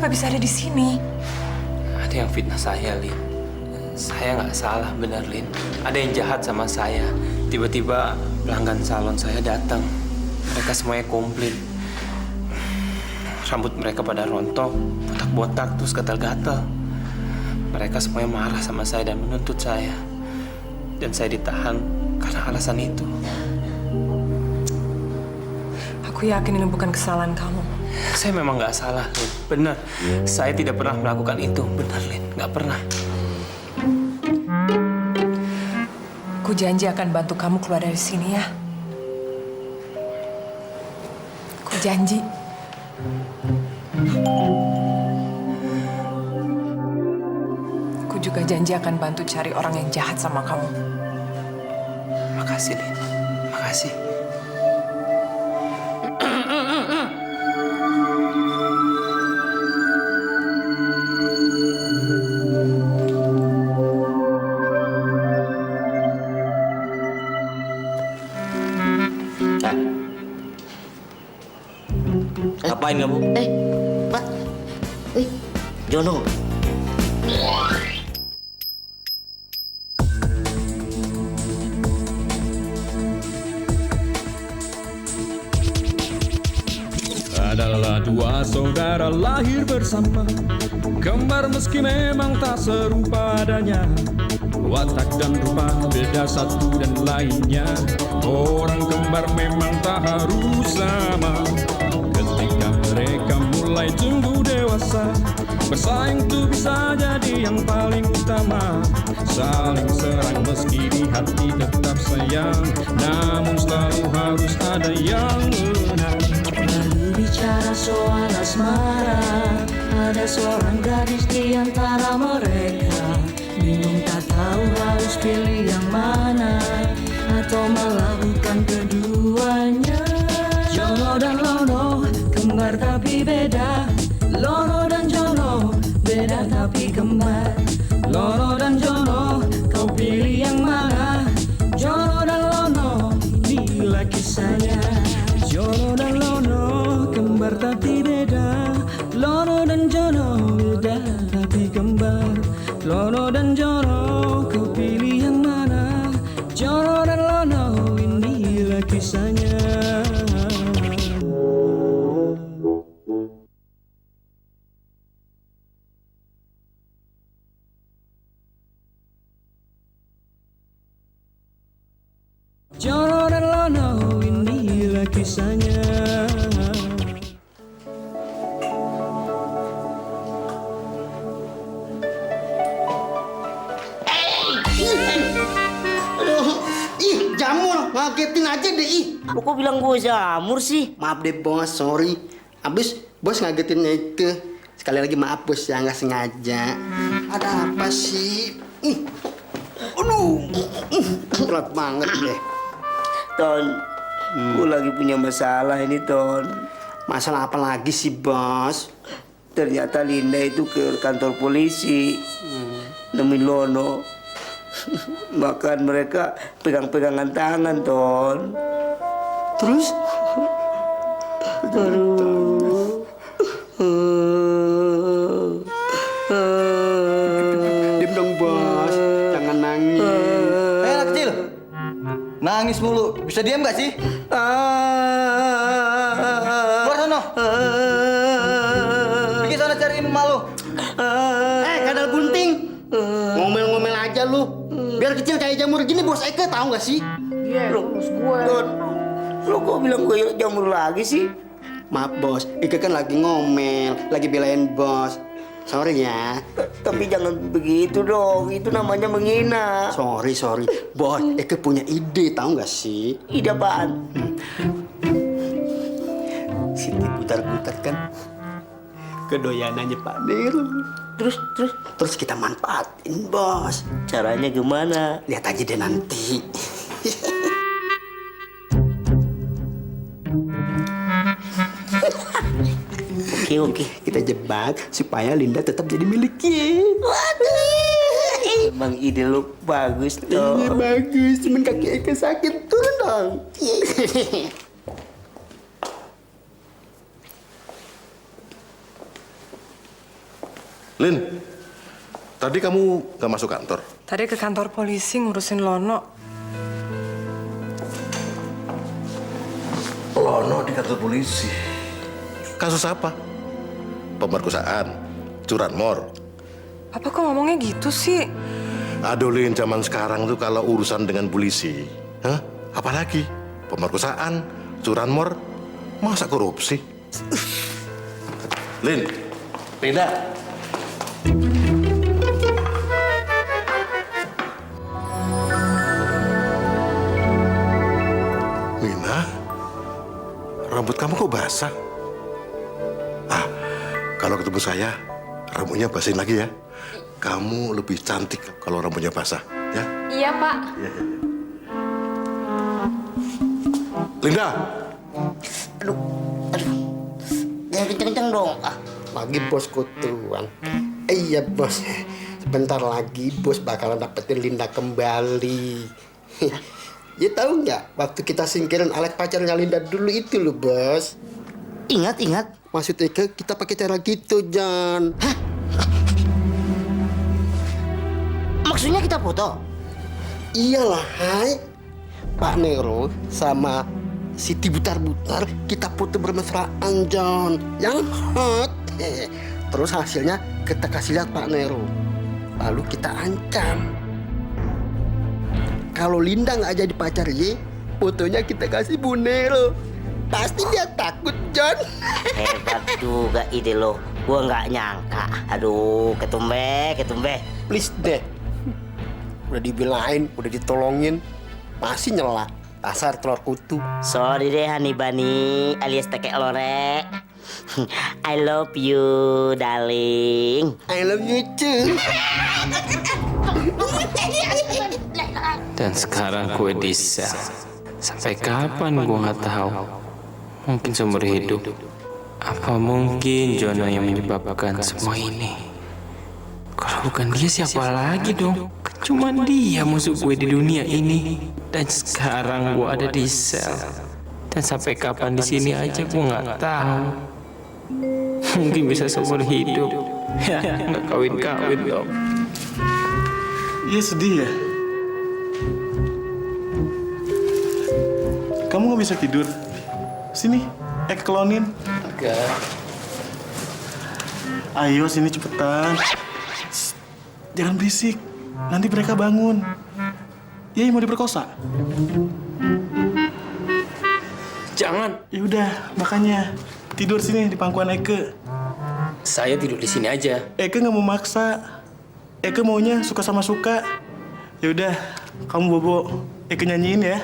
nggak bisa ada di sini. Ada yang fitnah saya, Lin. Saya nggak salah, bener, Lin. Ada yang jahat sama saya. Tiba-tiba pelanggan salon saya datang. Mereka semuanya komplit. Rambut mereka pada rontok, botak-botak, terus gatal-gatal. Mereka semuanya marah sama saya dan menuntut saya. Dan saya ditahan karena alasan itu. Aku yakin ini bukan kesalahan kamu. Saya memang nggak salah, Lin. Benar. Saya tidak pernah melakukan itu. Benar, Lin. Nggak pernah. Aku janji akan bantu kamu keluar dari sini ya. Aku janji. Aku juga janji akan bantu cari orang yang jahat sama kamu. Makasih, Lin. Makasih. Ngapain kamu? Pak. Jono. Adalah dua saudara lahir bersama, kembar meski memang tak serupa adanya. Watak dan rupa beda satu dan lainnya. Orang kembar memang tak harus sama. Ketika mereka mulai tumbuh dewasa, bersaing tuh bisa jadi yang paling utama. Saling serang meski di hati tetap sayang, namun selalu harus ada yang menang. Lalu bicara soal asmara, ada seorang gadis di antara mereka. Bingung tak tahu harus pilih yang mana, atau malah bukan keduanya. Jono dan Lono, kembar tapi beda. Lono dan Jono, beda tapi kembar. Lono dan Jono, kau pilih yang mana? Jono dan Lono, inilah kisahnya. Jono dan Lono, kembar tapi beda. Lono dan Jono, beda tapi kembar. Lono dan Jono, kau pilih yang mana? Jono dan Lono, inilah kisahnya. Jono dan Lono, inilah kisahnya. Ih, jamur, ngagetin aja deh, ih. Lu kok bilang gue jamur sih? Maaf deh, bos, sorry. Abis, bos ngagetinnya itu. Sekali lagi maaf, bos, ya, nggak sengaja. Ada apa sih? Aduh, berat banget deh. Ton, gue lagi punya masalah ini, Ton. Masalah apa lagi sih, bos? Ternyata Linda itu ke kantor polisi. Nemuin Lono. Bahkan mereka pegang-pegangan tangan, Ton. Terus? Aduh. Diam dong, bos. Jangan nangis. Anak kecil, nangis mulu. Bisa diam gak sih? Keluar sono. Pergi sana cariin emak lu. Kadal bunting. Ngomel-ngomel aja lu. Biar kecil kayak jamur gini, bos Eke, tahu gak sih? Iya, Ton, lu kok bilang gue jamur lagi sih? Maaf, bos. Eke kan lagi ngomel, lagi belain bos. Sorry ya. Tapi jangan begitu dong, itu namanya menghina. Sorry. Bos, Eke punya ide, tahu gak sih? Ide apaan? Siti putar-putar kan kedoyanannya Pak Nero. Terus kita manfaatin, bos. Caranya gimana? Lihat aja deh nanti. Oke. Kita jebak supaya Linda tetap jadi miliknya. Waduh, emang ide lu bagus Iya, tuh. bagus. Cuman kaki Eke sakit. Turun dong. Lin, tadi kamu gak masuk kantor? Tadi ke kantor polisi ngurusin Lono. Lono di kantor polisi. Kasus apa? Pemerkosaan, curanmor. Papa kok ngomongnya gitu sih? Aduh Lin, zaman sekarang tuh kalau urusan dengan polisi, apalagi pemerkosaan, curanmor, masa korupsi? Lin, Linda. Mina, rambut kamu kok basah? Kalau ketemu saya, rambutnya basahin lagi ya. Kamu lebih cantik kalau rambutnya basah, ya? Iya, Pak. Linda! Aduh. Jangan kenceng-kenceng dong. Lagi bos kutuan. Iya bos, sebentar lagi bos bakalan dapetin Linda kembali. Ya tahu nggak, waktu kita singkirin Alex pacarnya Linda dulu itu loh bos. Ingat. Maksudnya kita pakai cara gitu, Jan. Hah? Maksudnya kita foto? Iyalah, hai. Pak Nero sama Siti Butar-Butar kita foto bermesraan, John. Yang hot. Terus hasilnya kita kasih lihat Pak Nero. Lalu kita ancam. Kalau Linda nggak jadi pacar Ye, fotonya kita kasih Bu Nero. Pasti dia takut, John. Hebat juga ide lo. Gua nggak nyangka. Aduh, ketumbe. Please deh. Udah dibilangin, udah ditolongin, masih nyela. Dasar telur kutu. Sorry deh Hani Bani alias tekek lore. I love you, darling. I love you too. Dan sekarang gue di sel. Sampai kapan gue nggak tahu. Mungkin seumur hidup. Apa mungkin Jono yang menyebabkan semua ini? Kalau bukan dia siapa lagi dong? Cuman dia musuh gue di dunia ini. Dan sekarang gue ada di sel. Dan sampai kapan di sini aja gue nggak tahu. Mungkin bisa seumur hidup. Ya, nggak kawin-kawin dong. Iya sedih ya. Kamu nggak bisa tidur. Sini, kelonin. Enggak. Ayo sini cepetan. Shh, jangan berisik. Nanti mereka bangun. Ya mau diperkosa. Jangan. Ya udah, makanya tidur sini di pangkuan Eke. Saya tidur di sini aja. Eke nggak mau maksa. Eke maunya suka sama suka. Ya udah, kamu bobo. Eke nyanyiin ya.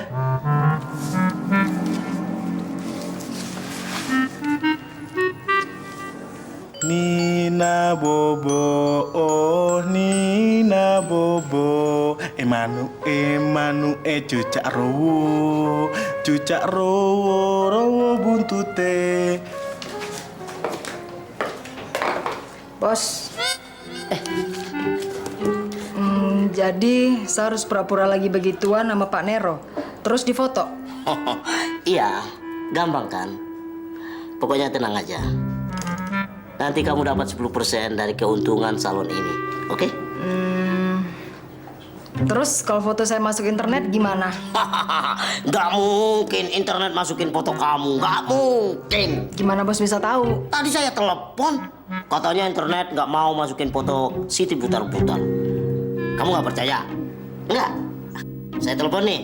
Nina Bobo, oh Nina Bobo, Emanu cucak rowo buntute. Bos. Jadi saya harus pura-pura lagi begituan sama Pak Nero, terus difoto. Iya, gampang kan? Pokoknya tenang aja. Nanti kamu dapat 10% dari keuntungan salon ini, oke? Terus kalau foto saya masuk internet gimana? Nggak mungkin internet masukin foto kamu, nggak mungkin. Gimana bos bisa tahu? Tadi saya telepon, katanya internet nggak mau masukin foto Siti Butar-Butar. Kamu nggak percaya? Nggak? Saya telepon nih.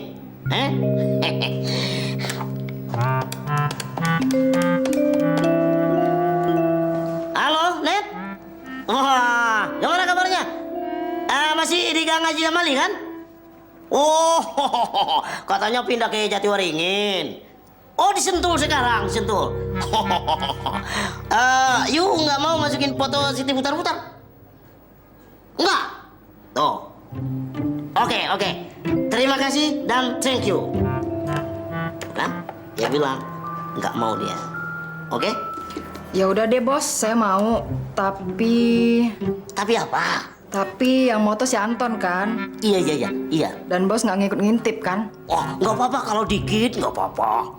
Halo, Net? Wah, gimana kabarnya? Masih di Gang Haji Amali kan? Oh, katanya pindah ke Jatiwaringin. Oh, di Sentul sekarang, Sentul. You nggak mau masukin foto Siti Butar-Butar? Nggak? Tuh. Oke. Terima kasih dan thank you. Nah, dia bilang nggak mau dia. Oke? Ya udah deh bos, saya mau. Tapi apa? Tapi yang moto si Anton kan? Iya. Dan bos nggak ngikut-ngintip kan? Oh, nggak apa-apa kalau dikit, nggak apa-apa.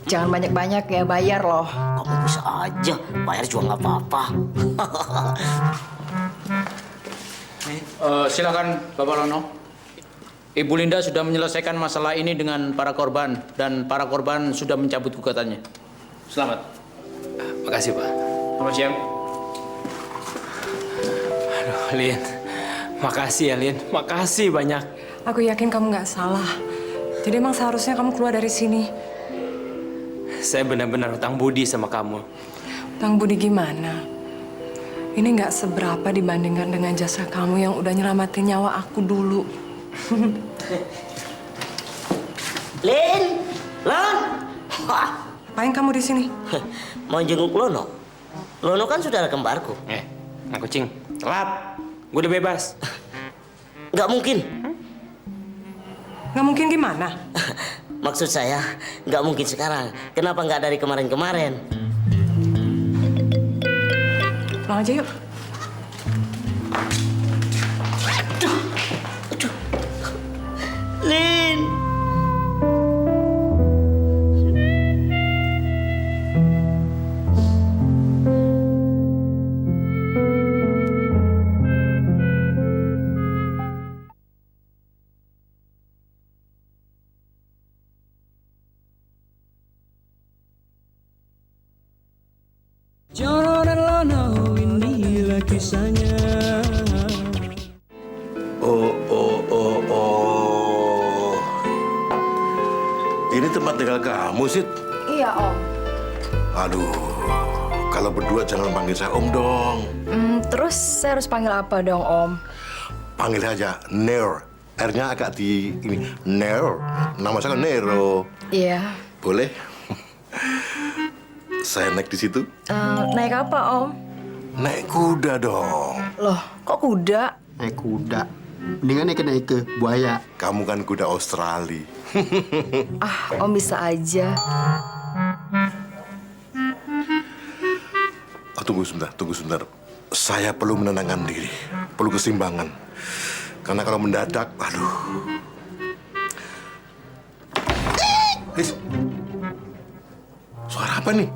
Jangan banyak-banyak ya, bayar loh. Kamu bisa aja, bayar juga nggak apa-apa. Silakan Bapak Lono. Ibu Linda sudah menyelesaikan masalah ini dengan para korban dan para korban sudah mencabut gugatannya. Selamat. Makasih, Pak. Selamat siang. Aduh, Lin. Makasih ya, Lin. Makasih banyak. Aku yakin kamu nggak salah. Jadi emang seharusnya kamu keluar dari sini. Saya benar-benar hutang budi sama kamu. Utang budi gimana? Ini nggak seberapa dibandingkan dengan jasa kamu yang udah nyelamatin nyawa aku dulu. Lin, Lon. Ngapain kamu di sini? Mau jenguk Lono. Lono kan saudara kembarku. Nah kucing, telat. Gue udah bebas. Nggak mungkin. Nggak mungkin gimana? Maksud saya, nggak mungkin sekarang. Kenapa nggak dari kemarin-kemarin? Pulang aja yuk. Lin. Jono dan Lono, inilah kisahnya. Oh. Ini tempat tinggal kamu, Sid? Iya, Om. Aduh, kalau berdua jangan panggil saya Om dong. Terus saya harus panggil apa dong, Om? Panggil aja Nero. R-nya agak di ini. Nero. Nama saya kan Nero. Iya. Boleh? Saya naik di situ. Naik apa, Om? Naik kuda dong. Loh, kok kuda? Naik kuda. Mendingan naik ke buaya. Kamu kan kuda Australia. Om bisa aja. Oh, tunggu sebentar. Saya perlu menenangkan diri. Perlu keseimbangan. Karena kalau mendadak, aduh. Suara apa nih?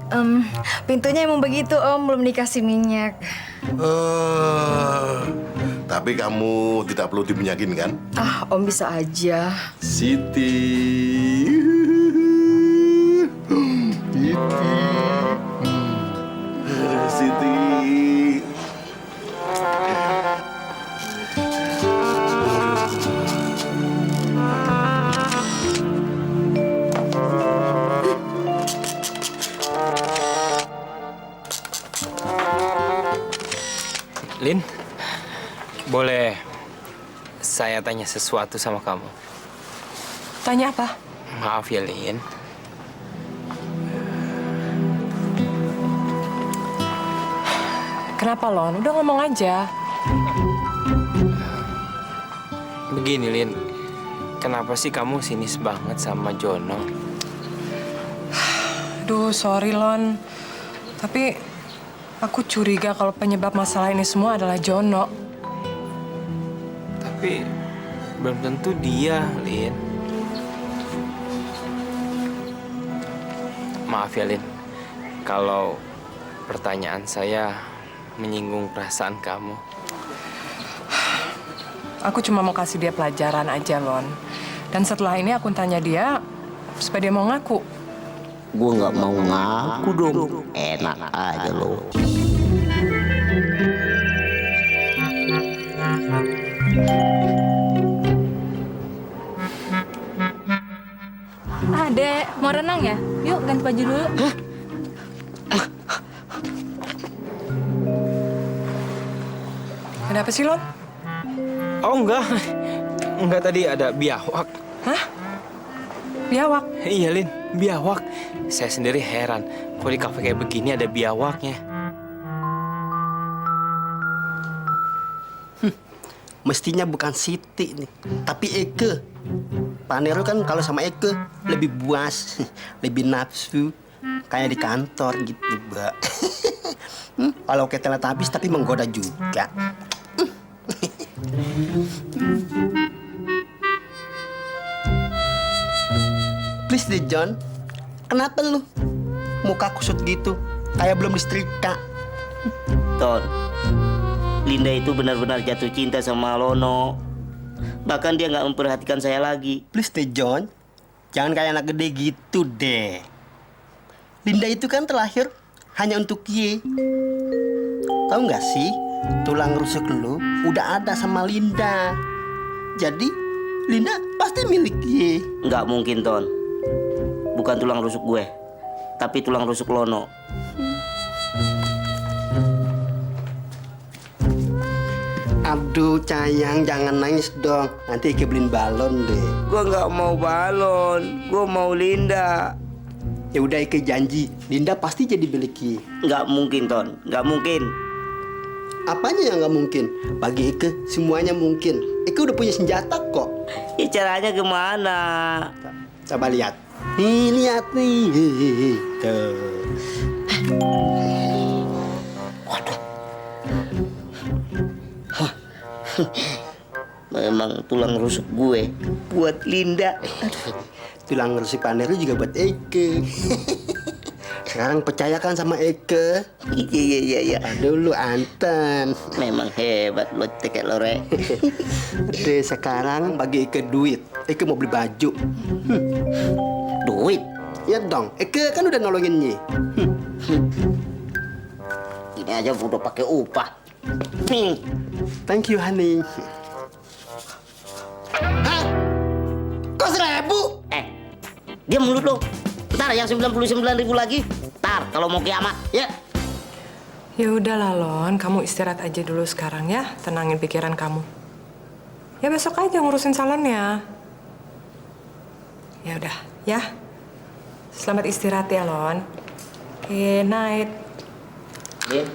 Pintunya emang begitu, Om. Belum dikasih minyak. Tapi kamu tidak perlu diminyakin kan? Om bisa aja. Siti. Siti. Lin, boleh saya tanya sesuatu sama kamu? Tanya apa? Maaf ya, Lin. Kenapa, Lon? Udah ngomong aja. Begini, Lin. Kenapa sih kamu sinis banget sama Jono? Aduh, sorry, Lon. Tapi aku curiga kalau penyebab masalah ini semua adalah Jono. Tapi belum tentu dia, Lin. Maaf ya, Lin. Kalau pertanyaan saya menyinggung perasaan kamu. Aku cuma mau kasih dia pelajaran aja, Lon. Dan setelah ini aku tanya dia supaya dia mau ngaku. Gue nggak mau ngaku dong. Enak aja lo. Dek, mau renang ya? Yuk ganti baju dulu. Ada apa sih, Lon? Oh, enggak. Enggak, tadi ada biawak. Hah? Biawak? Iya, Lin. Biawak. Saya sendiri heran. Kok di kafe kayak begini ada biawaknya? Mestinya bukan Siti nih, tapi Eke. Pak Nero kan kalau sama Eke lebih buas, lebih nafsu, kayak di kantor gitu, Mbak. Kalau kayak teletabis tapi menggoda juga. Please deh, John. Kenapa lu? Muka kusut gitu, kayak belum disetrika. Ton, Linda itu benar-benar jatuh cinta sama Lono. Bahkan dia nggak memperhatikan saya lagi. Please deh John, jangan kayak anak gede gitu deh. Linda itu kan terlahir hanya untuk Ye. Tahu nggak sih, tulang rusuk lu udah ada sama Linda. Jadi Linda pasti milik Ye. Nggak mungkin, Ton. Bukan tulang rusuk gue, tapi tulang rusuk Lono. Aduh sayang, jangan nangis dong. Nanti Ike beliin balon deh. Gue nggak mau balon, gue mau Linda. Ya udah Ike janji, Linda pasti jadi milik Ye. Nggak mungkin, Ton. Nggak mungkin. Apanya yang nggak mungkin? Bagi Ike semuanya mungkin. Ike udah punya senjata kok. Ya, caranya gimana? Coba lihat. Nih lihat nih. Tuh. Waduh. Memang tulang rusuk gue buat Linda. Tulang rusuk Panero juga buat Eke. Sekarang percayakan sama Eke. Iya. Aduh lu Anton. Memang hebat lo tekek lore. Deh sekarang bagi Eke duit. Eke mau beli baju. Duit? Ya dong, Eke kan udah nolongin Nye. Ini aja udah pakai upah. Thank you honey. Hah? Kok 1.000? Diam mulut lo. Ntar yang 99.000 lagi. Ntar kalau mau kiamat, ya. Ya udahlah Lon, kamu istirahat aja dulu sekarang ya, tenangin pikiran kamu. Ya besok aja ngurusin salonnya. Ya udah, ya. Selamat istirahat ya Lon. Oke, night. Lin.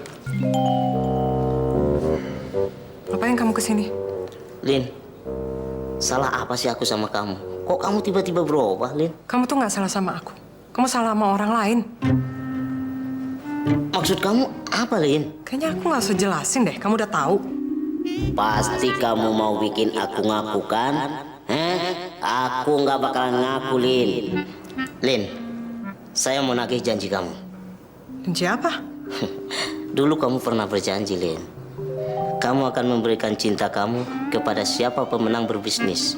Ngapain kamu kesini? Lin, salah apa sih aku sama kamu? Kok kamu tiba-tiba berubah, Lin? Kamu tuh nggak salah sama aku. Kamu salah sama orang lain. Maksud kamu apa, Lin? Kayaknya aku nggak usah jelasin deh. Kamu udah tahu. Pasti kamu mau bikin aku ngaku kan? Aku nggak bakalan ngaku, Lin. Lin, saya mau nagih janji kamu. Janji apa? Dulu kamu pernah berjanji, Lin. Kamu akan memberikan cinta kamu kepada siapa pemenang berbisnis.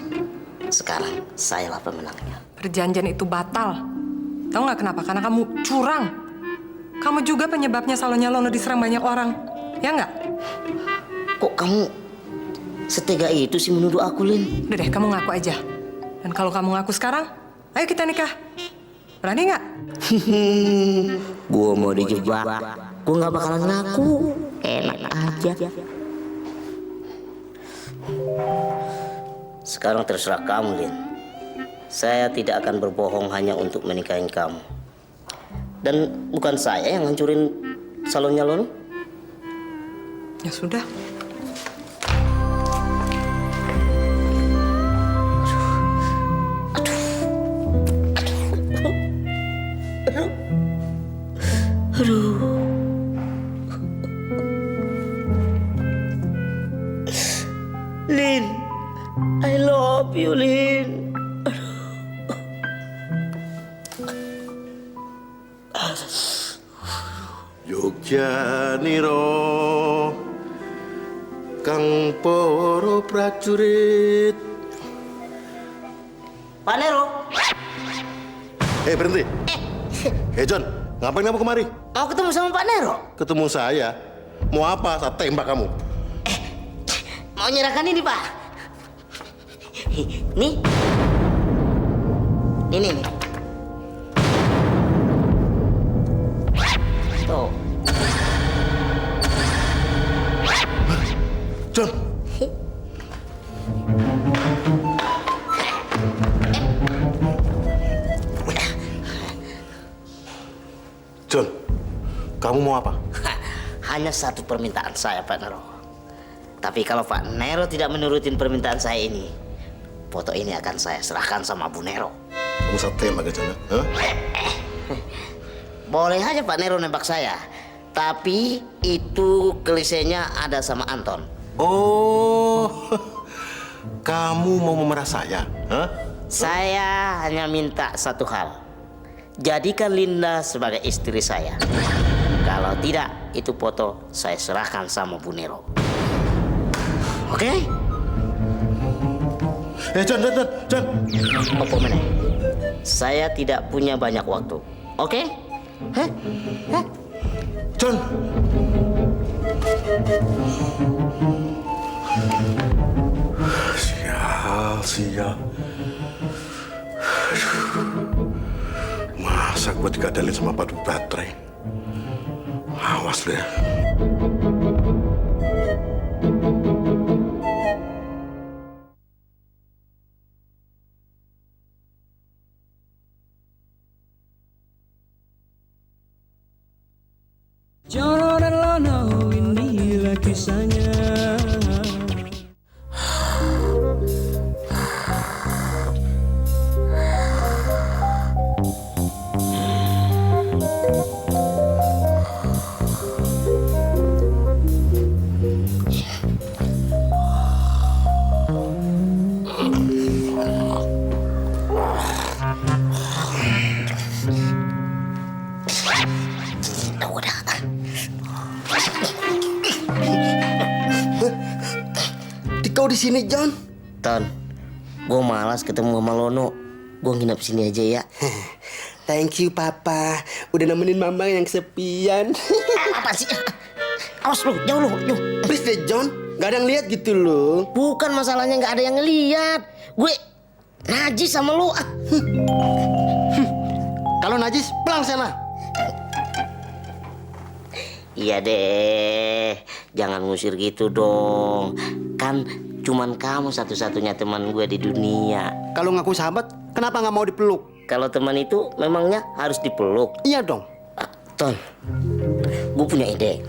Sekarang, sayalah pemenangnya. Perjanjian itu batal. Tahu nggak kenapa? Karena kamu curang. Kamu juga penyebabnya salonnya Lono diserang banyak orang. Ya nggak? Kok kamu setega itu sih menuduh aku, Lin? Udah deh, kamu ngaku aja. Dan kalau kamu ngaku sekarang, ayo kita nikah. Berani nggak? Gua mau dijebak. Gua nggak bakalan ngaku. Enak aja. Sekarang terserah kamu, Lin. Saya tidak akan berbohong hanya untuk menikahi kamu. Dan bukan saya yang hancurin salonnya Lono. Ya sudah. Lin, I love you, Lin. Yogya Niro Kang Poro prajurit. Pak Nero. Berhenti. John, ngapain kamu kemari? Mau ketemu sama Pak Nero? Ketemu saya. Mau apa? Saya tembak kamu. Mau nyerahkan ini, Pak. Nih. Ini nih. Tuh. John. John, kamu mau apa? Hanya satu permintaan saya, Pak Nero. Tapi kalau Pak Nero tidak menurutin permintaan saya ini, foto ini akan saya serahkan sama Bu Nero. Kamu saya tembak aja, huh? Boleh aja Pak Nero nembak saya. Tapi itu klisenya ada sama Anton. Oh, kamu mau memerah saya? Huh? Saya hanya minta satu hal. Jadikan Linda sebagai istri saya. Kalau tidak, itu foto saya serahkan sama Bu Nero. Oke? John. Apa mana? Saya tidak punya banyak waktu. Oke? Hah? John. Sial. Masa gue dikadalin sama padu baterai? Awas lu ya. Jono dan Lono, inilah kisahnya. Kau di sini, John? Ton, gue malas ketemu sama Lono. Gue nginep sini aja ya. Thank you, Papa. Udah nemenin Mama yang kesepian. Apa sih? Awas lu, jauh lu. Please deh, John. Gak ada yang lihat gitu loh. Bukan masalahnya nggak ada yang ngeliat. Gue najis sama lu. Kalau najis, pulang sana. Iya deh, jangan ngusir gitu dong. Kan cuman kamu satu-satunya teman gue di dunia. Kalau ngaku sahabat, kenapa nggak mau dipeluk? Kalau teman itu memangnya harus dipeluk? Iya dong. Ton, gue punya ide.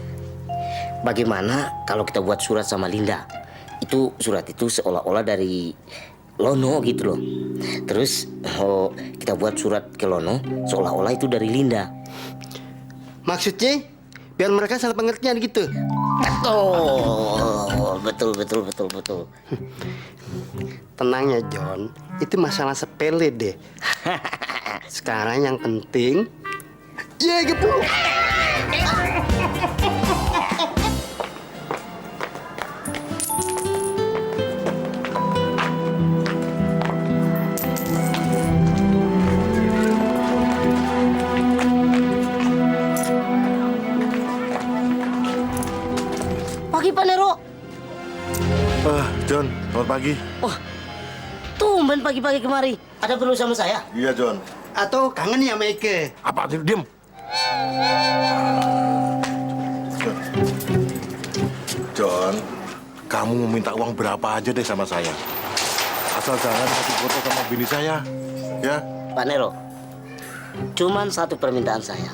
Bagaimana kalau kita buat surat sama Linda? Surat itu seolah-olah dari Lono gitu loh. Terus kita buat surat ke Lono seolah-olah itu dari Linda. Maksudnya? Biar mereka salah pengertian gitu. Betul. Tenang ya, John. Itu masalah sepele deh. Sekarang yang penting, gitu. Pagi Pak Nero. John, selamat pagi. Wah, tumben pagi-pagi kemari. Ada perlu sama saya? Iya, John. Atau kangen ya, Mike? Apa? Diam. John, kamu mau minta uang berapa aja deh sama saya. Asal jangan kasih foto sama bini saya, ya? Pak Nero, cuman satu permintaan saya.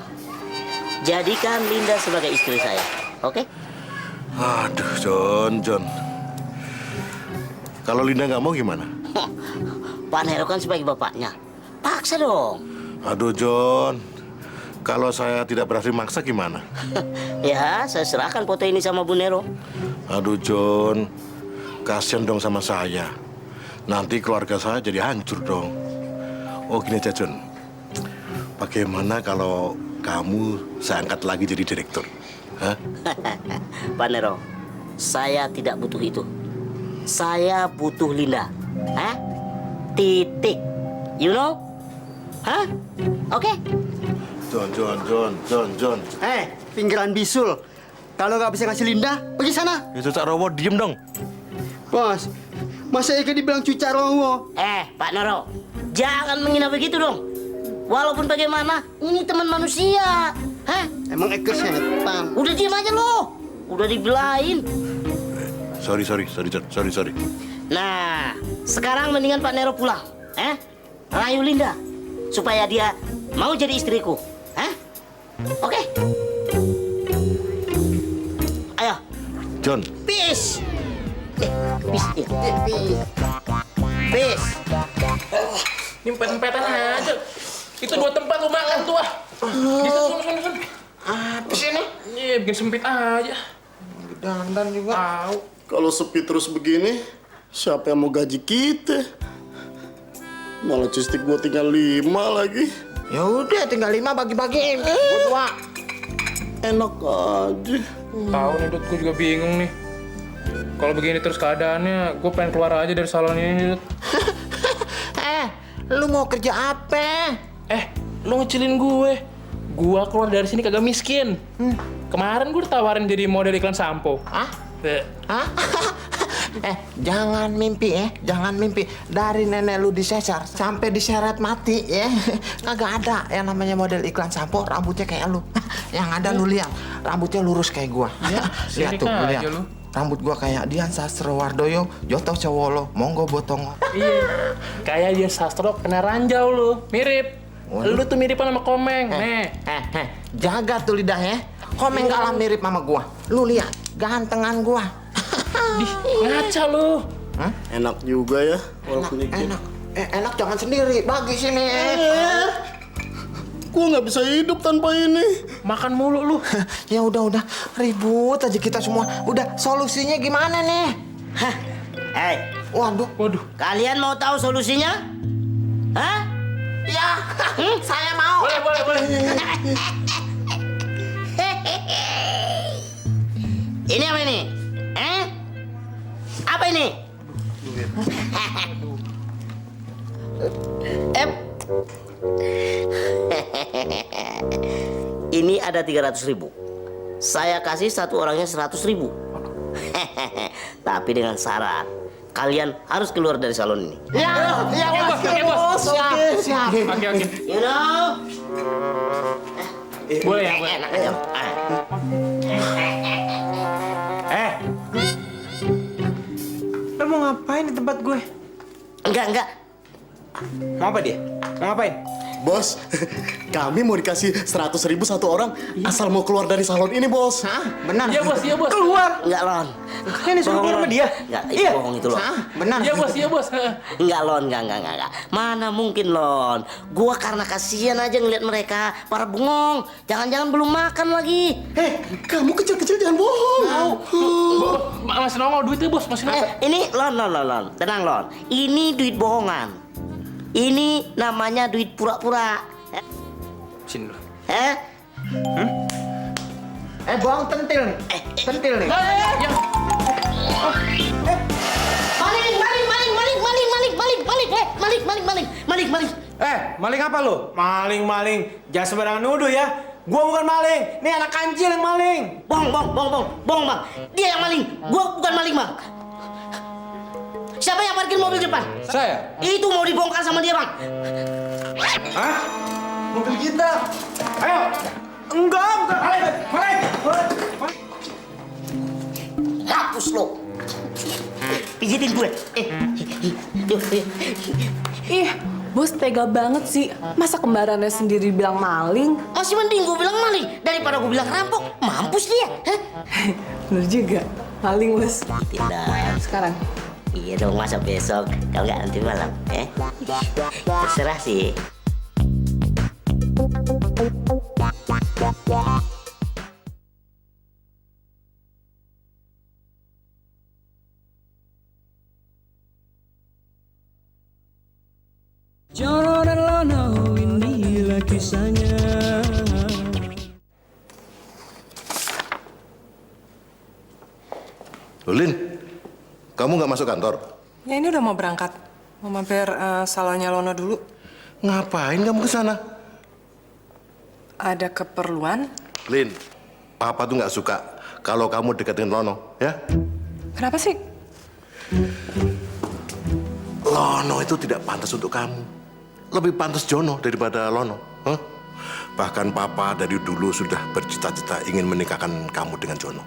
Jadikan Linda sebagai istri saya, oke? Aduh, John. Kalau Linda nggak mau gimana? Pak Nero kan sebagai bapaknya. Paksa dong. Aduh, John. Kalau saya tidak berhasil maksa gimana? Ya, saya serahkan foto ini sama Bu Nero. Aduh, John. Kasian dong sama saya. Nanti keluarga saya jadi hancur dong. Oh, gini aja, John. Bagaimana kalau kamu saya angkat lagi jadi direktur? Hah? Pak Nero, saya tidak butuh itu. Saya butuh Linda. Hah? Titik. You know? Hah? Oke? John. Pinggiran bisul. Kalau nggak bisa ngasih Linda, pergi sana. Ya, Cucak Rowo, diem dong. Bos, masa Eka dibilang Cucak Rowo? Pak Nero, jangan menghina begitu dong. Walaupun bagaimana, ini teman manusia. Hah? Emang Eka setan. Udah diam aja lo. Udah dibelain. Sorry, John. Sorry. Nah, sekarang mendingan Pak Nero pulang. Rayu Linda. Supaya dia mau jadi istriku. Oke? Ayo. John. Peace. Peace. Ini empet-empetan aja. Itu 2 tempat lu makan tuh ah. Gitu, sun. Apa sih ini? Iya, bikin sempit aja. Dandan juga. Tahu. Kalau sepi terus begini, siapa yang mau gaji kita? Malah cistik gua tinggal 5 lagi. Ya udah, tinggal 5 bagi-bagiin. Gua 2. Enak aja. Tahu nih, Dut, gue juga bingung nih. Kalau begini terus keadaannya, gue pengen keluar aja dari salon ini, Dut. Lu mau kerja apa? Lu ngecilin gue. Gue keluar dari sini kagak miskin. Kemarin gue ditawarin jadi model iklan sampo. Hah? Jangan mimpi jangan mimpi. Dari nenek lu disesar sampai diseret mati ya. Kagak ada yang namanya model iklan sampo rambutnya kayak lu. Yang ada lu lihat, rambutnya lurus kayak gua. Lihat tuh, lu lihat. Rambut gua kayak Dian Sastrowardoyo, Joto Cowolo, Monggo Botongo. Iya, kayak Dian Sastro kena ranjau lu. Mirip. Lu tuh mirip sama Komeng. Jaga tuh lidahnya. Komeng kalah mirip sama gua. Lu lihat, gantengan gua. Ngaca lu. Enak juga ya, walaupun dikit. Enak jangan sendiri, bagi sini. Gua nggak bisa hidup tanpa ini. Makan mulu lu. Ya udah, ribut aja kita semua. Udah, solusinya gimana nih? Waduh. Kalian mau tahu solusinya? Hah? Ya, saya mau. Boleh. Ini apa ini? Apa ini? Ini ada 300.000. Saya kasih satu orangnya 100.000. Tapi dengan syarat kalian harus keluar dari salon ini. Bos. Siap. Oke. You know? Boleh ya, boleh. Enak aja. Lo mau ngapain di tempat gue? Enggak. Mau apa dia? Mau ngapain? Bos, kami mau dikasih 100.000 satu orang asal mau keluar dari salon ini, Bos. Benar. Iya bos. Keluar. Enggak, Lon. Kalian disuruh keluar sama dia? Enggak, Iya. bohong itu, Lon. Benar. Iya bos. Enggak, Lon. Enggak. Mana mungkin, Lon. Gua karena kasihan aja ngeliat mereka para bengong. Jangan-jangan belum makan lagi. Kamu kecil-kecil jangan bohong. Masih nongol duitnya bos, masih nongol. Ini, Lon. Tenang, Lon. Ini duit bohongan. Ini namanya duit pura-pura. Sini dulu. Bohong tentil nih. Tentil nih. Maling. Maling apa lo? Maling. Jangan sembarangan nuduh ya. Gua bukan maling. Ini anak kancil yang maling. Bohong, Bang. Dia yang maling. Gua bukan maling, Bang. Siapa yang parkir mobil depan? Saya. Itu mau dibongkar sama dia, Bang. Hah? Mobil kita. Ayo. Enggak. Maling. Hapus lo. Pijitin gue. Ih, bos tega banget sih. Masa kembarannya sendiri bilang maling? Masih mending gue bilang maling daripada gue bilang rampok. Mampus dia. Bener juga. Maling, bos. Tidak. Sekarang. Iya dong, masa besok. Kalau nggak nanti malam. Terserah sih. Jono dan Lono, inilah kisahnya. Lin, kamu nggak masuk kantor? Ya ini udah mau berangkat. Mau mampir salonnya Lono dulu. Ngapain kamu ke sana? Ada keperluan? Lin, Papa tuh nggak suka kalau kamu dekat dengan Lono, ya? Kenapa sih? Lono itu tidak pantas untuk kamu. Lebih pantas Jono daripada Lono. Huh? Bahkan Papa dari dulu sudah bercita-cita ingin menikahkan kamu dengan Jono.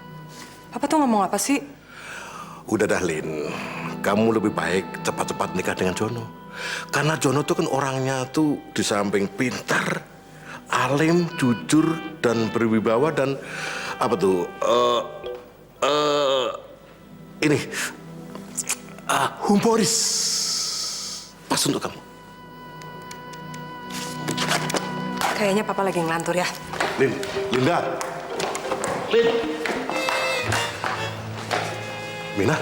Papa tuh ngomong apa sih? Udah dah, Lin. Kamu lebih baik cepat-cepat nikah dengan Jono. Karena Jono tuh kan orangnya tuh di samping pintar, alim, jujur, dan berwibawa, dan apa tuh? Humoris. Pas untuk kamu. Kayaknya Papa lagi ngelantur ya. Linda. Mina,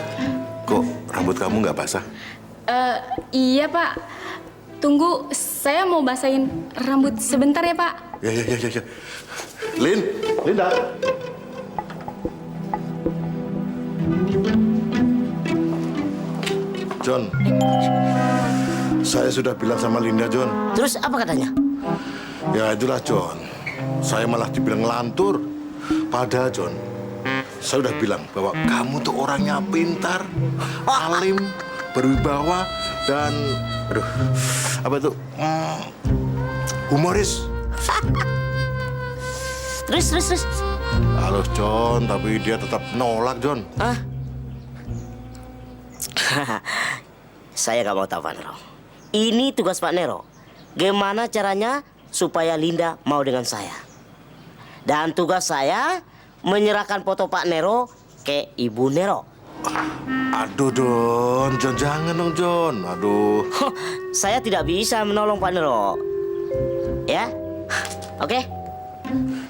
kok rambut kamu nggak basah? Iya, Pak. Tunggu, saya mau basahin rambut sebentar ya, Pak. Ya. Linda. John. Saya sudah bilang sama Linda, John. Terus apa katanya? Ya itulah, John. Saya malah dibilang ngelantur. Padahal, John, saya udah bilang bahwa kamu tuh orangnya pintar, alim, berwibawa, dan humoris. Terus. Halo, John, tapi dia tetap nolak, John. Hah? Saya gak mau tahu, Pak Nero. Ini tugas Pak Nero. Gimana caranya supaya Linda mau dengan saya? Dan tugas saya menyerahkan foto Pak Nero ke Ibu Nero. Aduh, John, jangan dong, John. Aduh. Saya tidak bisa menolong Pak Nero. Ya? Oke?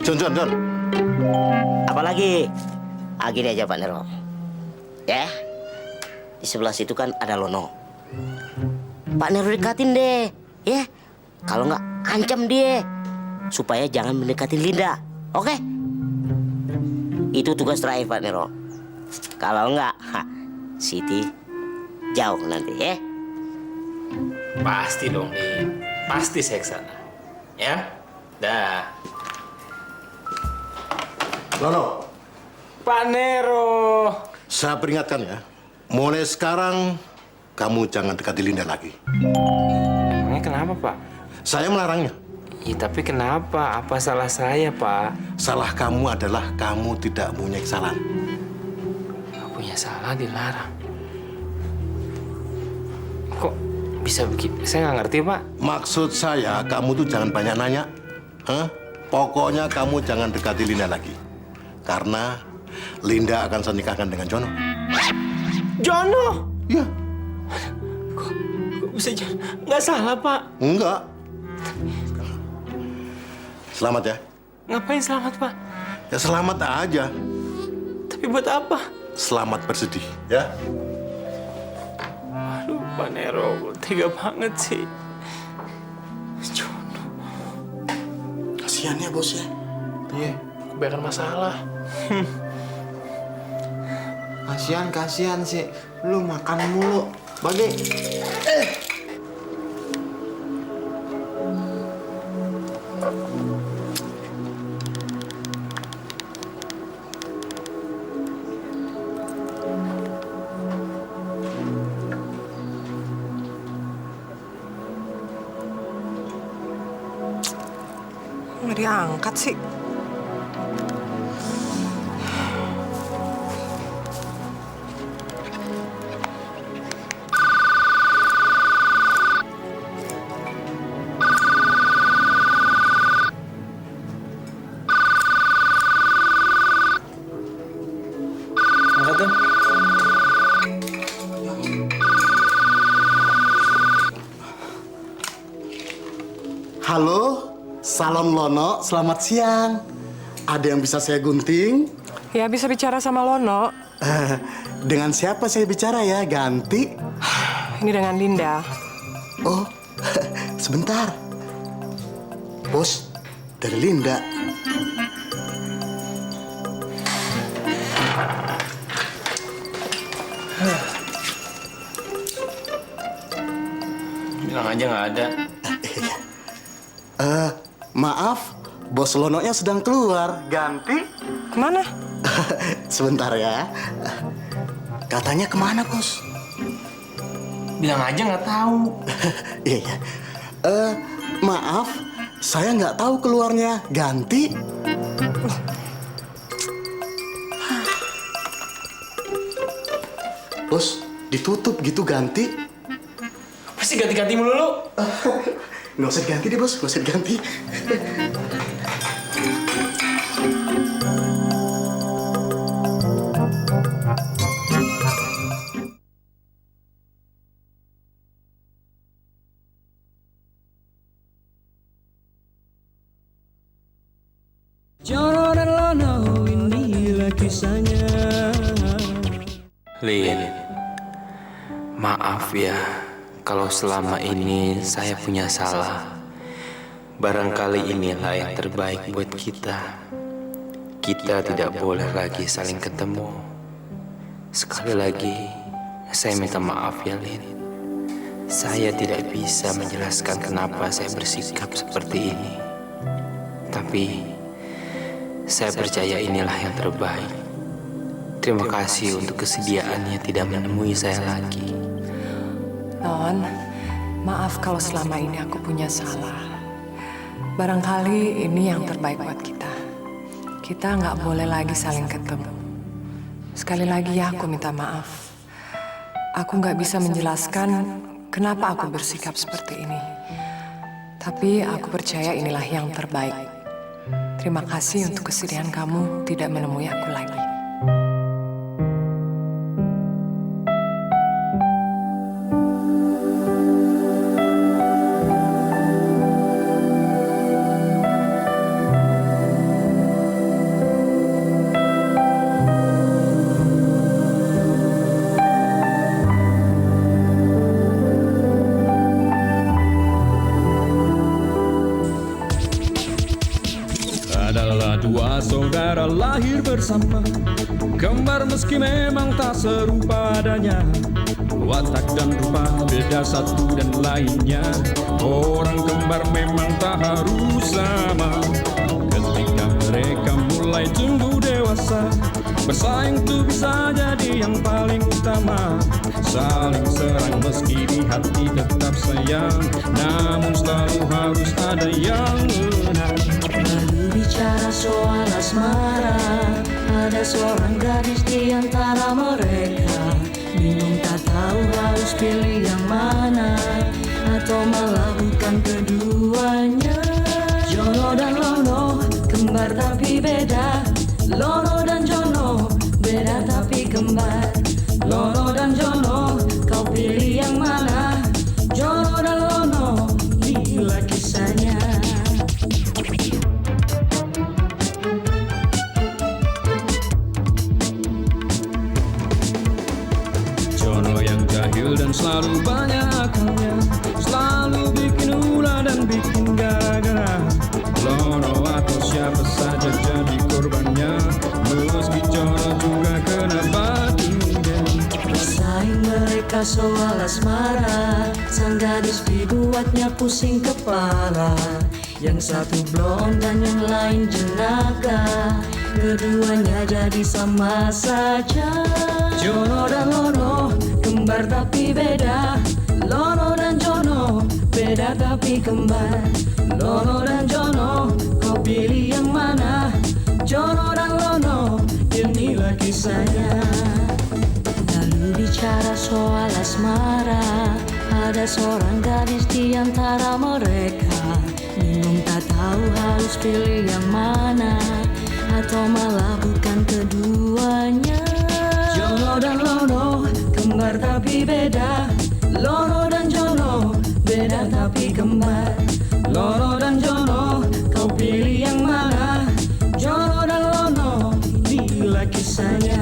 John. Apalagi? Gini aja, Pak Nero. Ya? Di sebelah situ kan ada Lono. Pak Nero dekatin deh. Ya? Kalau nggak, ancam dia. Supaya jangan mendekatin Linda. Oke? Itu tugas terakhir, Pak Nero. Kalau nggak, Siti jauh nanti, ya? Pasti dong, Lim. Pasti saya kesana. Ya? Dah. Lono. Pak Nero. Saya peringatkan ya. Mulai sekarang, kamu jangan dekati Linda lagi. Emangnya kenapa, Pak? Saya melarangnya. Ya, tapi kenapa? Apa salah saya, Pak? Salah kamu adalah kamu tidak punya kesalahan. Gak punya salah dilarang. Kok bisa begitu? Saya nggak ngerti, Pak. Maksud saya, kamu tuh jangan banyak nanya. Hah? Pokoknya kamu jangan dekati Linda lagi. Karena Linda akan saya nikahkan dengan Jono. Jono? Iya. Kok bisa Jono? Nggak salah, Pak. Enggak. Selamat ya. Ngapain selamat, Pak? Ya selamat aja. Tapi buat apa? Selamat bersedih, ya. Aduh, Pak Nero, tega banget sih. Jono. Kasihan ya, Bos ya. Iya, kebanyakan masalah. Kasihan sih. Lu makan mulu. Bagi. Nggak diangkat sih. Angkat dong. Halo, Salon Lono, selamat siang. Ada yang bisa saya gunting? Ya, bisa bicara sama Lono. Dengan siapa saya bicara ya? Ganti? Ini dengan Linda. Oh, sebentar. Bos, dari Linda. Bilang aja nggak ada. Maaf, Bos Lononya sedang keluar. Ganti? Kemana? Sebentar ya. Katanya kemana, Bos? Bilang aja nggak tahu. Iya. Maaf, saya nggak tahu keluarnya. Ganti? Bos, ditutup gitu ganti? Pasti ganti-ganti melulu. Nggak usah diganti deh, Bos. Nggak usah diganti. Jono dan Lono, inilah kisahnya. Lin, maaf ya kalau selama ini saya punya salah. Barangkali inilah yang terbaik buat kita. Kita tidak boleh lagi saling ketemu. Sekali lagi, Saya minta maaf ya, Lin. Saya tidak bisa menjelaskan kenapa saya bersikap seperti ini. Tapi saya percaya inilah yang terbaik. Terima kasih untuk kesediaannya tidak menemui saya lagi. Non, maaf kalau selama ini aku punya salah. Barangkali ini yang terbaik buat kita. Kita nggak boleh lagi saling ketemu. Sekali lagi ya aku minta maaf. Aku nggak bisa menjelaskan kenapa aku bersikap seperti ini. Tapi aku percaya inilah yang terbaik. Terima kasih untuk kesedihan kamu tidak menemui aku lagi. Adalah dua saudara lahir bersama, kembar meski memang tak serupa adanya. Watak dan rupa beda satu dan lainnya. Orang kembar memang tak harus sama. Ketika mereka mulai tumbuh dewasa, bersaing tuh bisa jadi yang paling utama. Saling serang meski di hati tetap sayang, namun selalu harus ada yang menang. Lalu bicara soal asmara, ada seorang gadis di antara mereka. Bingung tak tahu harus pilih yang mana, atau malah bukan keduanya. Jono dan Lono, kembar tapi beda. Lono dan Jono, beda tapi kembar. Lono dan Jono, kau pilih yang mana? Jono dan Lono, inilah kisahnya. Jono yang jahil dan selalu banyak akalnya, selalu bikin ulah dan bikin gara-gara. Lono atau siapa saja jadi korbannya, meski Jono juga kena batunya. Bersaing mereka soal asmara, sang gadis dibuatnya pusing kepala. Yang satu blond dan yang lain jenaka, keduanya jadi sama saja. Jono dan Lono, kembar tapi beda. Lono dan Jono, beda tapi kembar. Lono dan Jono, kau pilih yang mana? Jono dan Lono, inilah kisahnya. Lalu bicara soal asmara, ada seorang gadis di antara mereka. Bingung tak tahu harus pilih yang mana, atau malah bukan keduanya. Jono dan Lono, kembar tapi beda. Lono dan Jono, beda tapi kembar. Lono dan Jono, kau pilih yang mana? Jono dan Lono, inilah kisahnya.